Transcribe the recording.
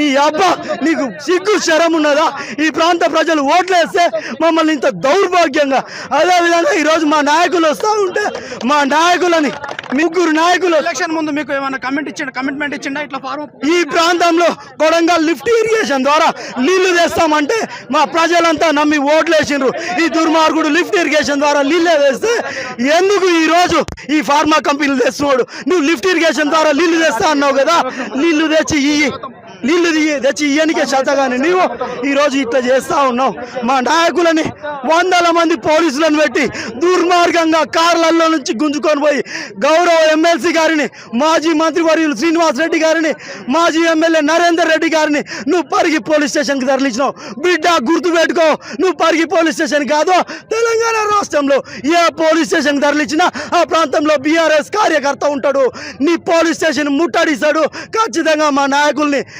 నీ అబ్బా నీకు సిగ్గు శరం ఉన్నదా? ఈ ప్రాంత ప్రజలు ఓట్లేస్తే మమ్మల్ని ఇంత దౌర్భాగ్యంగా, అదేవిధంగా ఈరోజు మా నాయకులు వస్తూ ఉంటే మా నాయకులని ముగ్గురు నాయకులు ఎలక్షన్ ముందు మీకు ఏమైనా కమిట్మెంట్ ఇచ్చిండా ఇట్లా ఫార్మ్? ఈ ప్రాంతంలో కొడంగల్ లిఫ్ట్ ఇరిగేషన్ ద్వారా నీళ్లు తెస్తామంటే మా ప్రజలంతా నమ్మి ఓట్లేసిండ్రు. ఈ దుర్మార్గుడు లిఫ్ట్ ఇరిగేషన్ ద్వారా నీళ్ళే తెస్తే ఎందుకు ఈ రోజు ఈ ఫార్మా కంపెనీలు తెస్తున్నాడు? నువ్వు లిఫ్ట్ ఇరిగేషన్ ద్వారా నీళ్లు తెస్తా అన్నావు కదా, నీళ్లు తెచ్చి ఇయ్యనికే శాతగాని నీవు ఈరోజు ఇట్లా చేస్తా ఉన్నావు. మా నాయకులని 100 మంది పోలీసులను పెట్టి దుర్మార్గంగా కార్లలో నుంచి గుంజుకొని పోయి గౌరవ ఎమ్మెల్సీ గారిని, మాజీ మంత్రివర్యులు శ్రీనివాస్ రెడ్డి గారిని, మాజీ ఎమ్మెల్యే నరేందర్ రెడ్డి గారిని నువ్వు పరిగి పోలీస్ స్టేషన్కి తరలించినావు. బిడ్డ గుర్తుపెట్టుకో, నువ్వు పరిగి పోలీస్ స్టేషన్ కాదు, తెలంగాణ రాష్ట్రంలో ఏ పోలీస్ స్టేషన్కి తరలించినా ఆ ప్రాంతంలో బీఆర్ఎస్ కార్యకర్త ఉంటాడు. నీ పోలీస్ స్టేషన్ ముట్టడిస్తాడు. ఖచ్చితంగా మా నాయకుల్ని